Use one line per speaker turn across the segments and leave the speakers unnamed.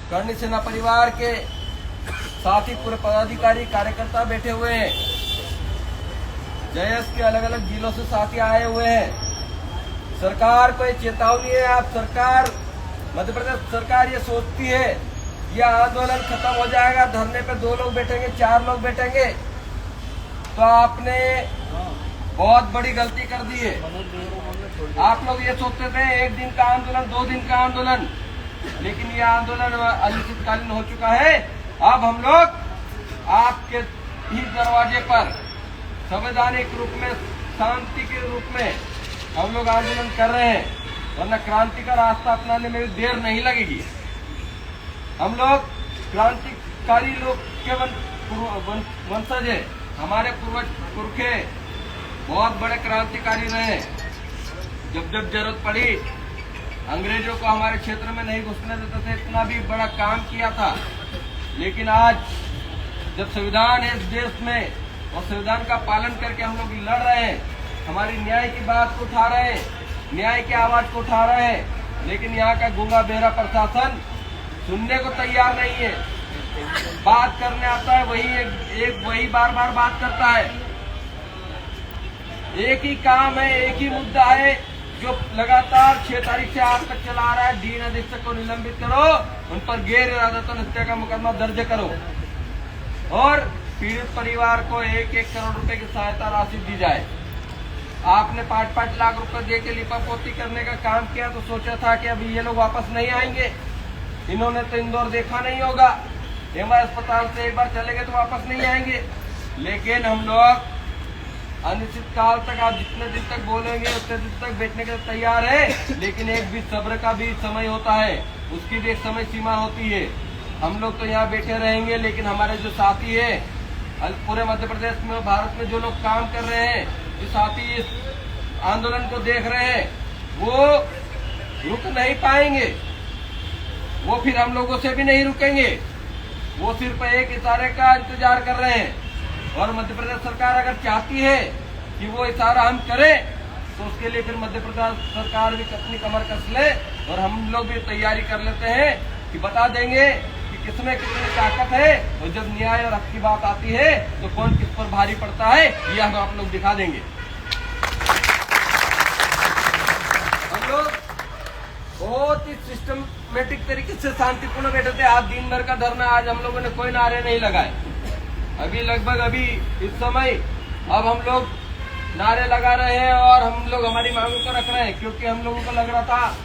कर्णी सेना परिवार के साथ ही पूरे पदाधिकारी कार्यकर्ता बैठे हुए हैं। जयस के अलग अलग जिलों से साथी आए हुए हैं। सरकार को ये चेतावनी है, आप सरकार, मध्य प्रदेश सरकार ये सोचती है यह आंदोलन खत्म हो जाएगा, धरने पे 2 लोग बैठेंगे, 4 लोग बैठेंगे, तो आपने बहुत बड़ी गलती कर दी है। आप लोग ये सोचते थे 1 दिन का आंदोलन, 2 दिन का आंदोलन, लेकिन ये आंदोलन अनिश्चितकालीन हो चुका है। अब हम लोग आपके ही दरवाजे पर संवैधानिक रूप में, शांति के रूप में हम लोग आंदोलन कर रहे हैं, वरना क्रांति का रास्ता अपनाने में देर नहीं लगेगी। हम लोग क्रांतिकारी लोग के वंशज है, हमारे पूर्वज पुरखे बहुत बड़े क्रांतिकारी रहे। जब जब जरूरत पड़ी अंग्रेजों को हमारे क्षेत्र में नहीं घुसने देते थे, इतना भी बड़ा काम किया था। लेकिन आज जब संविधान है इस देश में और संविधान का पालन करके हम लोग लड़ रहे हैं, हमारी न्याय की बात को उठा रहे हैं, न्याय की आवाज को उठा रहे हैं, लेकिन यहाँ का गूंगा बहरा प्रशासन सुनने को तैयार नहीं है। बात करने आता है वही बार बार बात करता है। एक ही काम है, एक ही मुद्दा है जो लगातार 6 तारीख से आज तक चला रहा है। डीन अधीक्षक को निलंबित करो, उन पर गैर इरादतन हत्या का मुकदमा दर्ज करो और पीड़ित परिवार को 1-1 करोड़ रुपए की सहायता राशि दी जाए। आपने 5-5 लाख रुपए दे के लिपापोती करने का काम किया तो सोचा था कि अभी ये लोग वापस नहीं आएंगे। इन्होंने तो इंदौर देखा नहीं होगा, एमआई अस्पताल से एक बार चले गए तो वापस नहीं आएंगे। लेकिन हम लोग अनिश्चित काल तक, आप जितने दिन तक बोलेंगे उतने दिन तक बैठने के लिए तैयार है, लेकिन एक भी सब्र का भी समय होता है, उसकी भी एक समय सीमा होती है। हम लोग तो यहाँ बैठे रहेंगे, लेकिन हमारे जो साथी है पूरे मध्य प्रदेश में, भारत में जो लोग काम कर रहे हैं, जो साथी इस आंदोलन को देख रहे हैं, वो रुक नहीं पाएंगे, वो फिर हम लोगों से भी नहीं रुकेंगे। वो सिर्फ एक इशारे का इंतजार कर रहे हैं और मध्य प्रदेश सरकार अगर चाहती है कि वो इशारा हम करें तो उसके लिए फिर मध्य प्रदेश सरकार भी अपनी कमर कस ले और हम लोग भी तैयारी कर लेते हैं कि बता देंगे कि किसमें कितनी ताकत है, और जब न्याय और हक की बात आती है तो कौन किस पर भारी पड़ता है, ये हम आप लोग दिखा देंगे। हम लोग बहुत ही सिस्टमेटिक तरीके से शांतिपूर्ण बैठे थे। आज दिन भर का धरना, आज हम लोगों ने कोई नारे नहीं लगाए। अभी लगभग इस समय अब हम लोग नारे लगा रहे हैं और हम लोग हमारी मांगों को रख रहे हैं, क्योंकि हम लोगों को लग रहा था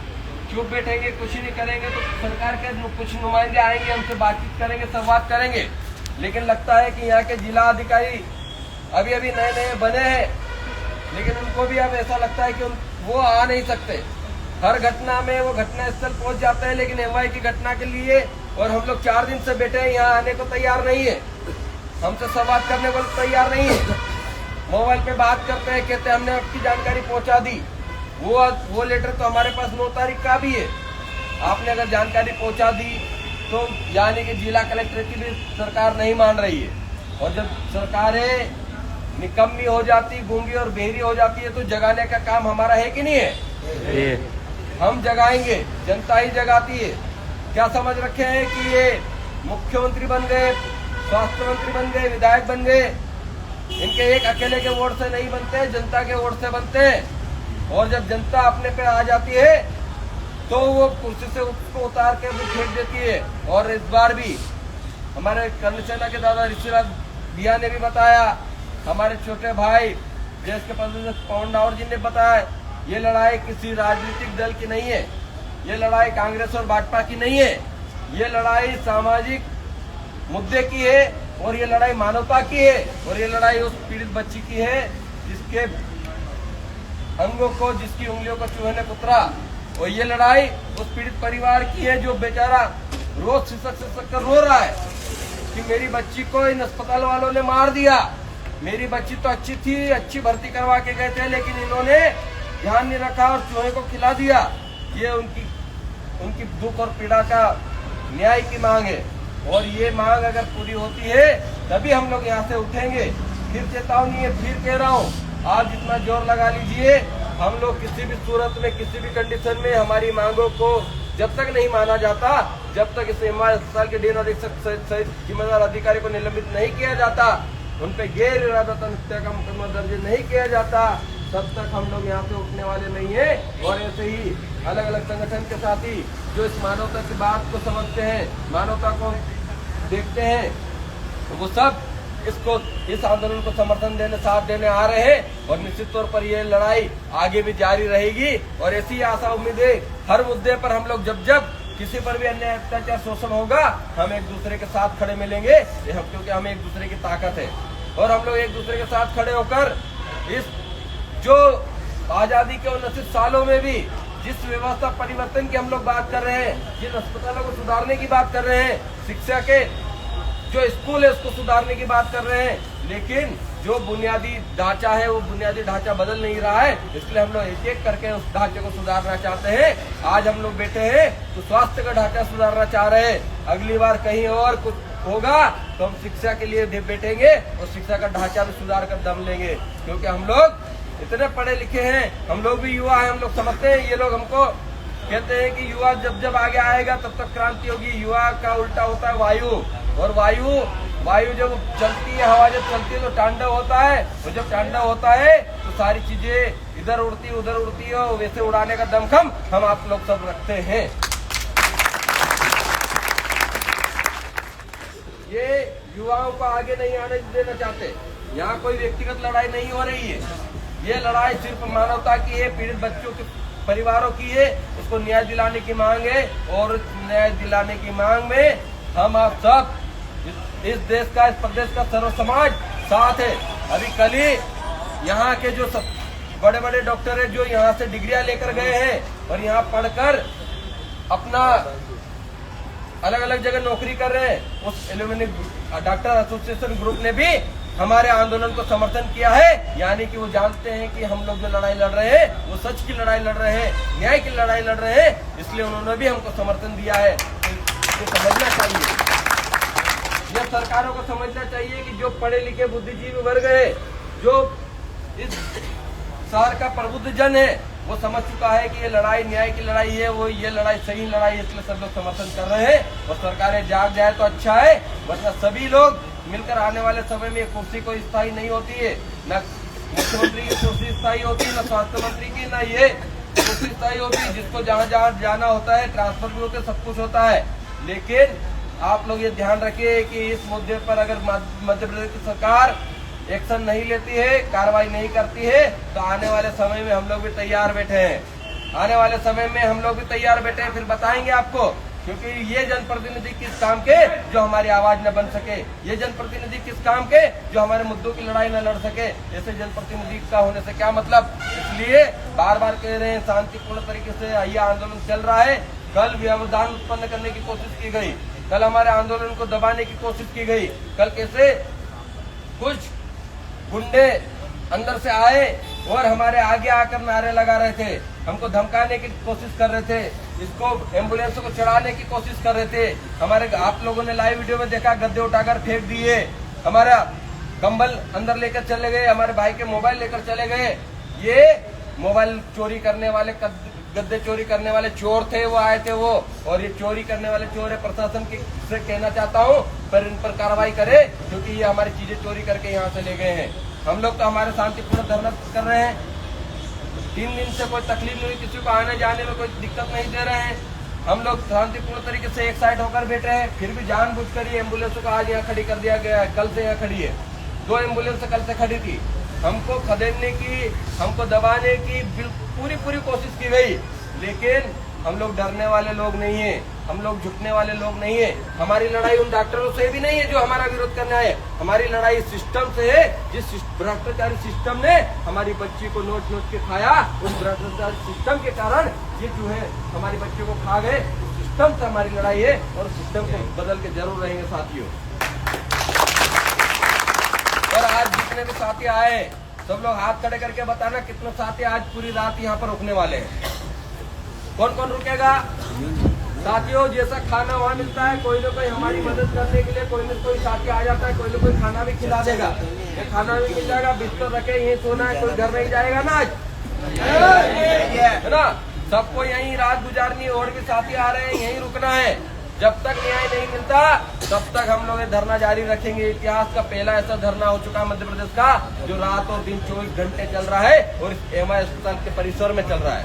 चुप बैठेंगे, कुछ नहीं करेंगे तो सरकार के कुछ नुमाइंदे आएंगे, हमसे बातचीत करेंगे, संवाद करेंगे। लेकिन लगता है कि यहाँ के जिला अधिकारी अभी नए बने हैं, लेकिन उनको भी अब ऐसा लगता है कि वो आ नहीं सकते। हर घटना में वो घटना स्थल पहुंच जाते हैं, लेकिन एमआई की घटना के लिए और हम लोग 4 दिन से बैठे हैं, यहाँ आने को तैयार नहीं है, हमसे संवाद करने को तैयार नहीं है। मोबाइल पे बात करते हैं, कहते हैं हमने आपकी जानकारी पहुंचा दी। वो लेटर तो हमारे पास 9 तारीख का भी है। आपने अगर जानकारी पहुंचा दी तो यानी कि जिला कलेक्टर की भी सरकार नहीं मान रही है। और जब सरकारें निकम्मी हो जाती, गूंगी और बहरी हो जाती है, तो जगाने का काम हमारा है कि नहीं है? हम जगाएंगे, जनता ही जगाती है। क्या समझ रखे हैं कि ये मुख्यमंत्री बन गए, स्वास्थ्य मंत्री बन गए, विधायक बन गए, इनके एक अकेले के वोट से नहीं बनते, जनता के वोट से बनते हैं। और जब जनता अपने पे आ जाती है तो वो कुर्सी से उसको उतार के वो फेंक देती है। और इस बार भी हमारे कर्णी सेना के दादा ऋषिराज भैया ने भी बताया, हमारे छोटे भाई देश के प्रधान पवन रावत जी ने बताया, ये लड़ाई किसी राजनीतिक दल की नहीं है, ये लड़ाई कांग्रेस और भाजपा की नहीं है, ये लड़ाई सामाजिक मुद्दे की है और ये लड़ाई मानवता की है। और ये लड़ाई उस पीड़ित बच्ची की है जिसके अंगों को, जिसकी उंगलियों को चूहे ने कुतरा। और ये लड़ाई उस पीड़ित परिवार की है जो बेचारा रोज सिसक कर रो रहा है कि मेरी बच्ची को इन अस्पताल वालों ने मार दिया, मेरी बच्ची तो अच्छी थी, अच्छी भर्ती करवा के गए थे, लेकिन इन्होंने ध्यान नहीं रखा और चूहे को खिला दिया। ये उनकी दुख और पीड़ा का न्याय की मांग है। और ये मांग अगर पूरी होती है तभी हम लोग यहाँ से उठेंगे। फिर चेतावनी है, फिर कह रहा हूँ, आप जितना जोर लगा लीजिए, हम लोग किसी भी सूरत में, किसी भी कंडीशन में हमारी मांगों को जब तक नहीं माना जाता जब तक इस एमआई अस्पताल के डीन अधीक्षक सहित जिम्मेदार अधिकारी को निलंबित नहीं किया जाता, उन पे गैर इरादतन हत्या का मुकदमा दर्ज नहीं किया जाता, तब तक हम लोग यहाँ से उठने वाले नहीं है। और ऐसे ही अलग अलग संगठन के साथी जो इस मानवता की बात को समझते हैं, मानवता को देखते हैं, तो वो सब इस आंदोलन को समर्थन देने, साथ देने आ रहे हैं। और निश्चित तौर पर ये लड़ाई आगे भी जारी रहेगी। और ऐसी आशा उम्मीद है, हर मुद्दे पर हम लोग जब किसी पर भी अन्याय, अत्याचार, शोषण होगा, हम एक दूसरे के साथ खड़े मिलेंगे, क्योंकि हम एक दूसरे की ताकत है। और हम लोग एक दूसरे के साथ खड़े होकर इस जो आजादी के 29 सालों में भी जिस व्यवस्था परिवर्तन की हम लोग बात कर रहे हैं, जिन अस्पतालों को सुधारने की बात कर रहे हैं, शिक्षा के जो स्कूल है उसको सुधारने की बात कर रहे हैं, लेकिन जो बुनियादी ढांचा है वो बुनियादी ढांचा बदल नहीं रहा है। इसलिए हम लोग एक एक करके उस ढांचे को सुधारना चाहते हैं। आज हम लोग बैठे हैं तो स्वास्थ्य का ढांचा सुधारना चाह रहे हैं। अगली बार कहीं और कुछ होगा तो हम शिक्षा के लिए बैठेंगे और शिक्षा का ढांचा भी सुधार कर दम लेंगे, क्योंकि हम लोग इतने पढ़े लिखे हैं, हम लोग भी युवा हैं, हम लोग समझते हैं। ये लोग हमको कहते हैं कि युवा जब आगे आएगा तब तक क्रांति होगी। युवा का उल्टा होता है वायु, और वायु जब चलती है, हवा जब चलती है तो तांडव होता है, और जब तांडव होता है तो सारी चीजें इधर उड़ती उधर उड़ती है, और वैसे उड़ाने का दमखम हम आप लोग सब रखते हैं। ये युवाओं को आगे नहीं आने देना चाहते। यहाँ कोई व्यक्तिगत लड़ाई नहीं हो रही है, ये लड़ाई सिर्फ मानवता की है, पीड़ित बच्चों के परिवारों की है। उसको न्याय दिलाने की मांग है, और न्याय दिलाने की मांग में हम आप सब इस देश का, इस प्रदेश का सर्व समाज साथ है। अभी कल ही यहाँ के जो सब बड़े बड़े डॉक्टर है, जो यहाँ से डिग्रियां लेकर गए हैं और यहाँ पढ़कर अपना अलग अलग जगह नौकरी कर रहे हैं, उस एल्यूमिनी डॉक्टर एसोसिएशन ग्रुप ने भी हमारे आंदोलन को समर्थन किया है। यानी कि वो जानते हैं कि हम लोग जो लड़ाई लड़ रहे हैं वो सच की लड़ाई लड़ रहे हैं, न्याय की लड़ाई लड़ रहे हैं, इसलिए उन्होंने भी हमको समर्थन दिया है। तो समझना चाहिए, यह सरकारों को समझना चाहिए कि जो पढ़े लिखे बुद्धिजीवी वर्ग है, जो इस शहर का प्रबुद्ध जन है, वो समझ चुका है कि ये लड़ाई न्याय की लड़ाई है, वो ये लड़ाई सही लड़ाई है, इसलिए सब लोग समर्थन कर रहे हैं। और सरकारें जाग जाए तो अच्छा है, वरना सभी लोग मिलकर आने वाले समय में कुर्सी कोई स्थायी नहीं होती है। न मुख्यमंत्री की कुर्सी स्थायी होती है, न स्वास्थ्य मंत्री की, न ये कुर्सी स्थायी होती है। जिसको जहाँ जहाँ जाना होता है, ट्रांसफर भी होते, सब कुछ होता है। लेकिन आप लोग ये ध्यान रखिए कि इस मुद्दे पर अगर मध्य प्रदेश की सरकार एक्शन नहीं लेती है, कार्रवाई नहीं करती है, तो आने वाले समय में हम लोग भी तैयार बैठे हैं। आने वाले समय में हम लोग भी तैयार बैठे हैं, फिर बताएंगे आपको। क्योंकि ये जनप्रतिनिधि किस काम के जो हमारी आवाज न बन सके, ये जनप्रतिनिधि किस काम के जो हमारे मुद्दों की लड़ाई न लड़ सके, ऐसे जनप्रतिनिधि का होने से क्या मतलब। इसलिए बार बार कह रहे हैं, शांतिपूर्ण तरीके से यह आंदोलन चल रहा है। कल व्यवधान उत्पन्न करने की कोशिश की गई, कल हमारे आंदोलन को दबाने की कोशिश की गई। कल कैसे कुछ गुंडे अंदर से आए और हमारे आगे आकर नारे लगा रहे थे, हमको धमकाने की कोशिश कर रहे थे, इसको एम्बुलेंस को चढ़ाने की कोशिश कर रहे थे। हमारे आप लोगों ने लाइव वीडियो में देखा, गद्दे उठाकर फेंक दिए, हमारा कंबल अंदर लेकर चले गए, हमारे भाई के मोबाइल लेकर चले गए। ये मोबाइल चोरी करने वाले, गद्दे चोरी करने वाले चोर थे, वो आए थे वो, और ये चोरी करने वाले चोर है। प्रशासन से कहना चाहता हूँ पर इन पर कार्रवाई करे, क्योंकि ये हमारी चीजें चोरी करके यहाँ से ले गए हैं। हम लोग तो हमारे शांतिपूर्ण धरना कर रहे हैं, 3 दिन से कोई तकलीफ नहीं, किसी को आने जाने में कोई दिक्कत नहीं दे रहे हैं। हम लोग शांतिपूर्ण तरीके से एक साइड होकर बैठे हैं, फिर भी जानबूझकर ये एम्बुलेंस को आज यहाँ खड़ी कर दिया गया है। कल से यहाँ खड़ी है, 2 एम्बुलेंस कल से खड़ी थी। हमको खदेड़ने की, हमको दबाने की पूरी कोशिश की गई, लेकिन हम लोग डरने वाले लोग नहीं है, हम लोग झुकने वाले लोग नहीं है। हमारी लड़ाई उन डॉक्टरों से भी नहीं है जो हमारा विरोध करने आए, हमारी लड़ाई सिस्टम से है, जिस भ्रष्टाचारी सिस्टम ने हमारी बच्ची को नोच के खाया। उस भ्रष्टाचारी सिस्टम के कारण ये जो है हमारी बच्ची को खा गए। सिस्टम से हमारी लड़ाई है, और सिस्टम को बदल के जरूर रहेंगे साथियों। और आज जितने भी साथी आए, सब लोग हाथ खड़े करके बताना कितने साथी आज पूरी रात यहाँ पर रुकने वाले हैं। कौन कौन रुकेगा साथियों? जैसा खाना वहाँ मिलता है, कोई ना कोई हमारी मदद करने के लिए कोई न कोई साथी आ जाता है, कोई ना कोई खाना भी खिला देगा। ये खाना भी मिल जाएगा, बिस्तर रखे, यही सोना है, कोई घर नहीं जाएगा ना आज, है ना। सबको यहीं रात गुजारनी है, और भी साथी आ रहे हैं, यहीं रुकना है। जब तक न्याय नहीं मिलता तब तक हम लोग ये धरना जारी रखेंगे। इतिहास का पहला ऐसा धरना हो चुका मध्य प्रदेश का जो रात और दिन 24 घंटे चल रहा है और एमआई अस्पताल के परिसर में चल रहा है।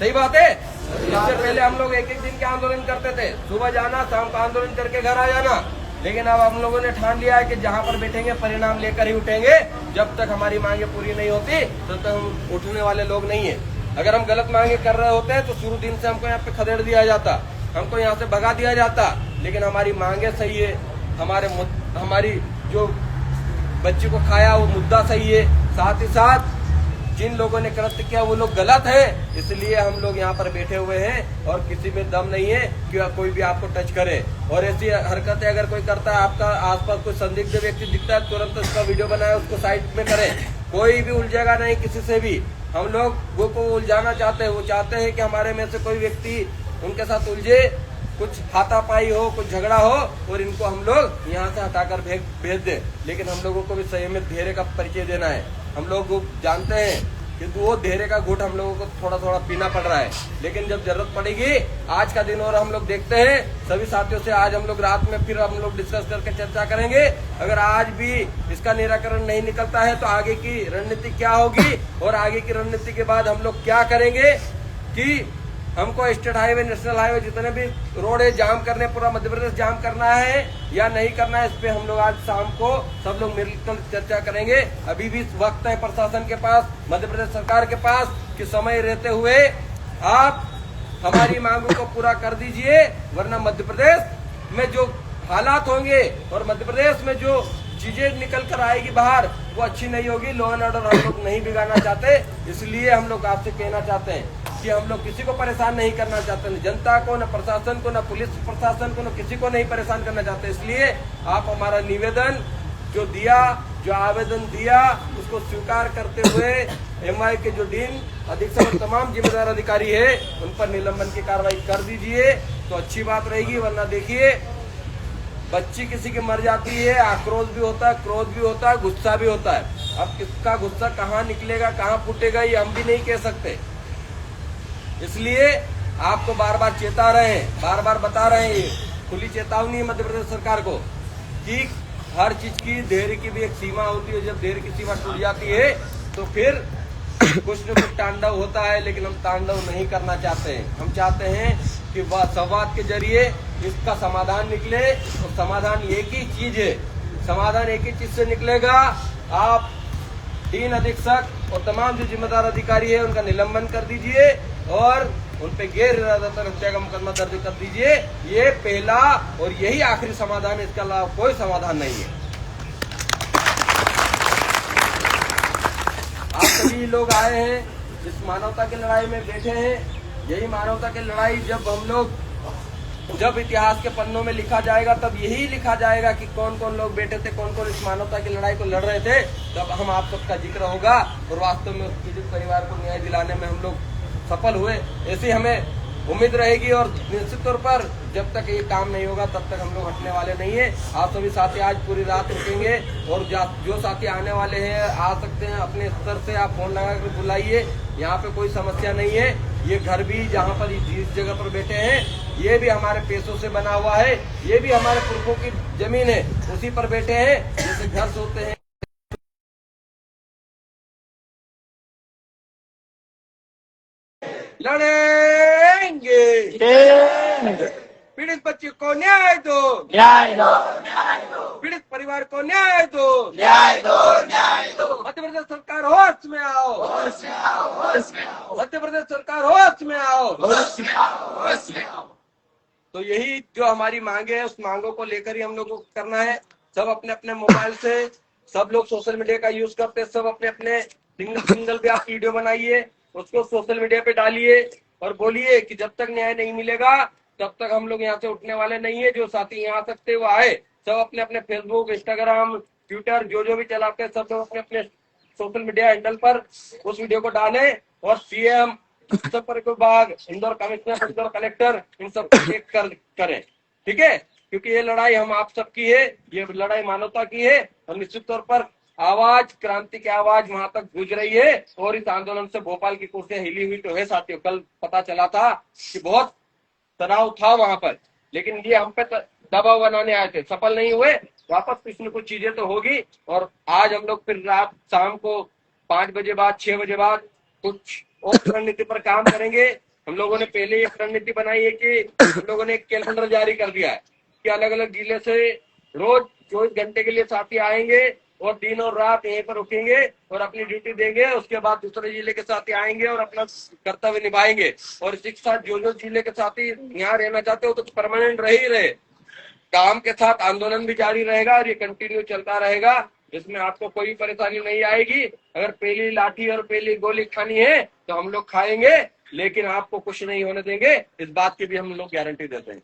सही बात है। इससे पहले हम लोग एक दिन के आंदोलन करते थे, सुबह जाना शाम को आंदोलन करके घर आ जाना, लेकिन अब हम लोगों ने ठान लिया है कि जहां पर बैठेंगे परिणाम लेकर ही उठेंगे। जब तक हमारी मांगे पूरी नहीं होती तब तक हम उठने वाले लोग नहीं है। अगर हम गलत मांगे कर रहे होते तो शुरू दिन से हमको यहाँ पे खदेड़ दिया जाता, हमको यहाँ से भगा दिया जाता, लेकिन हमारी मांगे सही है, हमारी जो बच्ची को खाया वो मुद्दा सही है, साथ ही साथ जिन लोगों ने कृत्य किया वो लोग गलत है, इसलिए हम लोग यहाँ पर बैठे हुए हैं और किसी में दम नहीं है कि कोई भी आपको टच करे। और ऐसी हरकतें अगर कोई करता है, आपका आसपास कोई संदिग्ध व्यक्ति दिखता है, तुरंत उसका वीडियो बनाए उसको साइड में करें। कोई भी उलझेगा नहीं किसी से भी। हम लोग वो को उलझाना चाहते हैं, वो चाहते हैं कि हमारे में से कोई व्यक्ति उनके साथ उलझे, कुछ हाथापाई हो, कुछ झगड़ा हो और इनको हम लोग यहाँ से हटाकर भेज दें। लेकिन हम लोगों को भी संयमित धैर्य का परिचय देना है। हम लोग जानते हैं कि वो धैर्य का घूंट हम लोगों को थोड़ा थोड़ा पीना पड़ रहा है, लेकिन जब जरूरत पड़ेगी, आज का दिन और हम लोग देखते हैं सभी साथियों से, आज हम लोग रात में फिर हम लोग डिस्कस करके चर्चा करेंगे। अगर आज भी इसका निराकरण नहीं निकलता है तो आगे की रणनीति क्या होगी और आगे की रणनीति के बाद हम लोग क्या करेंगे कि हमको स्टेट हाईवे, नेशनल हाईवे, जितने भी रोड है जाम करने, पूरा मध्य प्रदेश जाम करना है या नहीं करना है, इस पे हम लोग आज शाम को सब लोग मिलकर चर्चा करेंगे। अभी भी वक्त है प्रशासन के पास, मध्य प्रदेश सरकार के पास कि समय रहते हुए आप हमारी मांगों को पूरा कर दीजिए, वरना मध्य प्रदेश में जो हालात होंगे और मध्य प्रदेश में जो चीजें निकल कर आएगी बाहर वो अच्छी नहीं होगी। लॉ एंड ऑर्डर हम लोग नहीं बिगाड़ना चाहते, इसलिए हम लोग आपसे कहना चाहते हैं कि हम लोग किसी को परेशान नहीं करना चाहते, न जनता को, न प्रशासन को, न पुलिस प्रशासन को, न किसी को नहीं परेशान करना चाहते। इसलिए आप हमारा निवेदन जो दिया, जो आवेदन दिया, उसको स्वीकार करते हुए एमआई के जो डीन, अधीक्षक और तमाम जिम्मेदार अधिकारी है उन पर निलंबन की कार्रवाई कर दीजिए तो अच्छी बात रहेगी। वरना देखिए, बच्ची किसी की मर जाती है, आक्रोश भी होता है, क्रोध भी होता है, गुस्सा भी होता है। अब किसका गुस्सा कहाँ निकलेगा, कहाँ फूटेगा, ये हम भी नहीं कह सकते। इसलिए आपको बार बार चेता रहे हैं, बार बार बता रहे हैं, खुली चेतावनी है मध्य प्रदेश सरकार को कि हर चीज की धैर्य की भी एक सीमा होती है। जब धैर्य की सीमा टूट जाती है तो फिर कुछ न कुछ तांडव होता है, लेकिन हम तांडव नहीं करना चाहते हैं। हम चाहते हैं कि संवाद के जरिए इसका समाधान निकले, और समाधान एक ही चीज है, समाधान एक ही चीज से निकलेगा। आप डीन, अधीक्षक और तमाम जो जिम्मेदार अधिकारी है उनका निलंबन कर दीजिए और उन पे गैर इरादतन हत्या का मुकदमा दर्ज कर दीजिए। ये पहला और यही आखिरी समाधान है, इसके अलावा कोई समाधान नहीं है। आप सभी लोग आए हैं, इस मानवता की लड़ाई में बैठे हैं। यही मानवता की लड़ाई जब इतिहास के पन्नों में लिखा जाएगा तब यही लिखा जाएगा कि कौन कौन लोग बैठे थे, कौन कौन इस मानवता की लड़ाई को लड़ रहे थे। तब हम आप सबका जिक्र होगा और वास्तव में पीड़ित परिवार को न्याय दिलाने में हम लोग सफल हुए, ऐसी हमें उम्मीद रहेगी। और निश्चित तौर पर जब तक ये काम नहीं होगा तब तक हम लोग हटने वाले नहीं है। आप सभी साथी आज पूरी रात रुकेंगे और जो साथी आने वाले हैं आ सकते हैं, अपने स्तर से आप फोन लगा कर बुलाइए। यहाँ पे कोई समस्या नहीं है। ये घर भी जहाँ पर जिस जगह पर बैठे हैं ये भी हमारे पैसों से बना हुआ है, ये भी हमारे पुरखों की जमीन है, उसी पर बैठे हैं। जैसे घर सोते हैं, लड़ेंगे, पीड़ित बच्चे को न्याय दो, न्याय दो, न्याय दो, पीड़ित परिवार को न्याय दो, न्याय दो, न्याय दो। मध्य प्रदेश सरकार होश में आओ, होश में आओ, होश में आओ। मध्य प्रदेश सरकार होश में आओ, होश में आओ, होश में आओ। तो यही जो हमारी मांगे है, उस मांगों को लेकर ही हम लोगों को करना है। सब अपने अपने मोबाइल से, सब लोग सोशल मीडिया का यूज करते हैं, सब अपने अपने सिंगल भी आप वीडियो बनाइए, उसको सोशल मीडिया पे डालिए और बोलिए कि जब तक न्याय नहीं मिलेगा तब तक हम लोग यहाँ से उठने वाले नहीं है। जो साथी यहाँ आ सकते वो आए, सब अपने अपने फेसबुक, इंस्टाग्राम, ट्विटर जो भी चलाते हैं सब लोग अपने अपने सोशल मीडिया हैंडल पर उस वीडियो को डालें और सीएम, संपर्क विभाग, इंदौर कमिश्नर, इंदौर कलेक्टर, इन सब एक करें, ठीक है। क्योंकि ये लड़ाई हम आप सबकी है, ये लड़ाई मानवता की है और निश्चित तौर पर आवाज, क्रांति की आवाज वहां तक गूंज रही है। और इस आंदोलन से भोपाल की कुर्सियां हिली हुई तो है साथियों। कल पता चला था कि बहुत तनाव था वहां पर, लेकिन ये हम पे दबाव बनाने आए थे, सफल नहीं हुए। वापस कुछ न कुछ चीजें तो होगी। और आज हम लोग फिर रात शाम को 5 बजे बाद 6 बजे बाद कुछ और रणनीति पर काम करेंगे। हम लोगों ने पहले एक रणनीति बनाई है कि हम लोगों ने एक कैलेंडर जारी कर दिया है कि अलग अलग जिले से रोज 24 घंटे के लिए साथी आएंगे और दिन और रात यहीं पर रुकेंगे और अपनी ड्यूटी देंगे। उसके बाद दूसरे जिले के साथी आएंगे और अपना कर्तव्य निभाएंगे। और इसी के साथ जो जिले के साथी यहाँ रहना चाहते हो तो परमानेंट रह ही रहे। काम के साथ आंदोलन भी जारी रहेगा और ये कंटिन्यू चलता रहेगा, जिसमें आपको कोई परेशानी नहीं आएगी। अगर पहली लाठी और पहली गोली खानी है तो हम लोग खाएंगे, लेकिन आपको कुछ नहीं होने देंगे, इस बात की भी हम लोग गारंटी देते हैं।